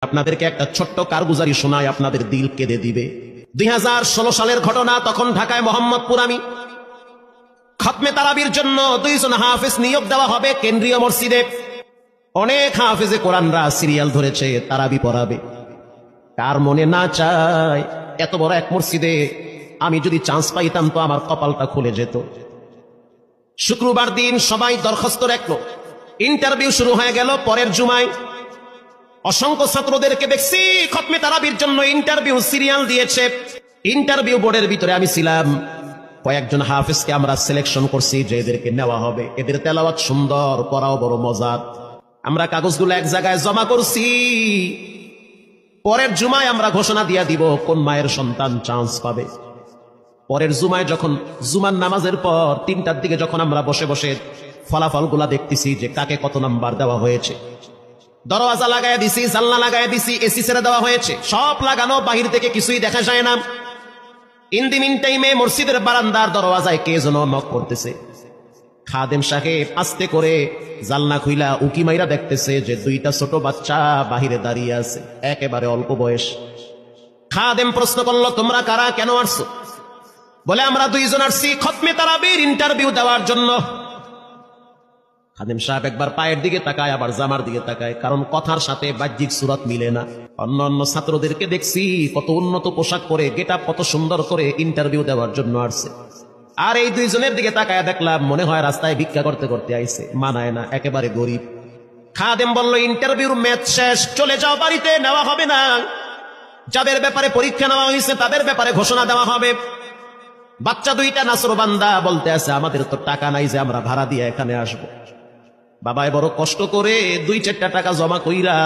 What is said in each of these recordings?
আপনাদেরকে একটা ছোট্ট কারগুজারি শোনায়, আপনাদের দিল কেঁদে দিবে। 2016 সালের ঘটনা। তখন ঢাকায় মোহাম্মদপুর আমি খতমে তারাবির জন্য 2 জন হাফেজ নিয়োগ দেওয়া হবে কেন্দ্রীয় মসজিদে। অনেক হাফেজে কোরআনরা সিরিয়াল ধরেছে তারাবি পড়াবে। কার মনে না চায় এত বড় এক মসজিদে আমি যদি চান্স পাইতাম তো আমার কপালটা খুলে যেত। শুক্রবার দিন সবাই দরখাস্ত রাখলো, ইন্টারভিউ শুরু হয়ে গেল। পরের জুমায় অসংখ্য ছাত্রদেরকে দেখছি খতমে তারাবির জন্য ইন্টারভিউ সিরিয়াল দিয়েছে। ইন্টারভিউ বোর্ডের ভিতরে আমি ছিলাম। কয়েকজন হাফেজকে আমরা সিলেকশন করছি যে এদেরকে নেওয়া হবে। এদের তেলাওয়াত সুন্দর, পড়াও বড় মজার। আমরা কাগজগুলো এক জায়গায় জমা করছি। পরের জুমায় আমরা ঘোষণা দিয়ে দিব কোন মায়ের সন্তান চান্স পাবে। পরের জুমায় যখন জুমার নামাজের পর 3টার দিকে যখন আমরা বসে বসে ফলাফলগুলা দেখতেছি যে কাকে কত নাম্বার দেওয়া হয়েছে, দরওয়াজা লাগায় দিছি, জানলা লাগায় দিছি, এসি ছেড়ে দেওয়া হয়েছে, সব লাগানো, বাহির থেকে কিছুই দেখা যায় না। ইন দি মিন টাইমে মসজিদের বারান্দার দরওয়াজায় কে যেন নক করতেছে। খাদেম সাহেব আস্তে করে জানলা খুইলা উকি মাইরা দেখতেছে যে 2টা ছোট বাচ্চা বাহিরে দাঁড়িয়ে আছে, একেবারে অল্প বয়স। খাদেম প্রশ্ন করলো, তোমরা কারা, কেন আসছো? বলে, আমরা 2 জন আসছি খতমে তারাবির ইন্টারভিউ দেওয়ার জন্য। খাদেম সাহেব একবার পায়ের দিকে তাকায়, আবার জামার দিকে তাকায়, কারণ কথার সাথে বাহ্যিক সুরত মিলে না। অন্য ছাত্রদেরকে দেখছি কত উন্নত পোশাক পরে, গেটআপ কত সুন্দর করে ইন্টারভিউ দেওয়ার জন্য আসছে। আর এই 2 জনের দিকে তাকায় দেখলাম মনে হয় রাস্তায় ভিক্ষা করতে করতে আইছে, মানায় না, একেবারে গরিব। খাদেম বলল, ইন্টারভিউর ম্যাচ শেষ, চলে যাও বাড়িতে, নেওয়া হবে না। যাদের ব্যাপারে পরীক্ষা নেওয়া হয়েছে তাদের ব্যাপারে ঘোষণা দেওয়া হবে। বাচ্চা 2টা নাসরবান্দা বলতে আছে, আমাদের তো টাকা নাই যে আমরা ভাড়া দিয়ে এখানে আসবো। বাবাই বড় কষ্ট করে 2-4টা টাকা জমা কইরা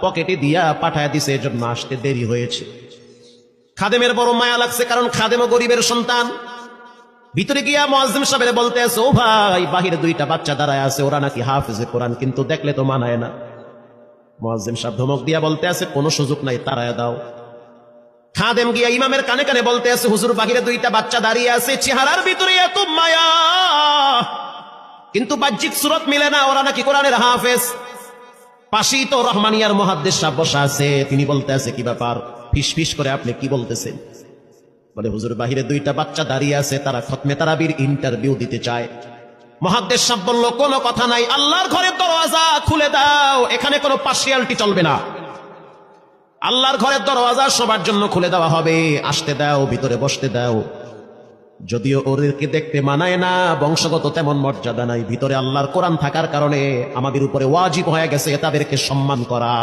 পকেটে দিয়া পাঠায় দিছে, এজন্য আসতে দেরি হয়েছে। খাদেমের বড় মায়া লাগছে, কারণ খাদেমও গরিবের সন্তান। ভিতরে গিয়া মুয়াজ্জিম সাহেব বলতে আছে, ও ভাই, বাহিরে 2টা বাচ্চা দাঁড়ায় আছে, ওরা নাকি হাফেজে কোরআন, কিন্তু দেখলে তো মানায় না। মুয়াজ্জিম সাহেব ধমক দিয়া বলতে আছে, কোনো সুযোগ নাই, তাড়ায় দাও। খাদেম গিয়া ইমামের কানে কানে বলতে আছে, হুজুর, বাহিরে 2টা বাচ্চা দাঁড়িয়ে আছে, চেহারার ভিতরে এত মায়া, কিন্তু বাহ্যিক সুরত মিলে না, ওরা নাকি কোরআনের হাফেজ। পাশেই তো রহমানিয়ার মুহাদ্দিস সাহেব বসা আছে, তিনি বলতে আছে, কি ব্যাপার, ফিসফিস করে আপনি কি বলতেছেন? বলে, হুজুর, বাহিরে 2টা বাচ্চা দাঁড়িয়ে আছে, তারা খতমে তারাবির ইন্টারভিউ দিতে চায়। মুহাদ্দিস সাহেব বলল, কোনো কথা নাই, আল্লাহর ঘরের দরওয়াজা খুলে দাও, এখানে কোনো পার্সিয়ালিটি চলবে না। আল্লাহর ঘরের দরওয়াজা সবার জন্য খুলে দেওয়া হবে, আসতে দাও, ভিতরে বসতে দাও। যদিও ওদেরকে দেখতে মানায় না, বংশগত তেমন মর্যাদা নাই, ভিতরে আল্লাহর কোরআন থাকার কারণে আমাদের উপরে ওয়াজিব হয়ে গেছে তাদেরকে সম্মান করা।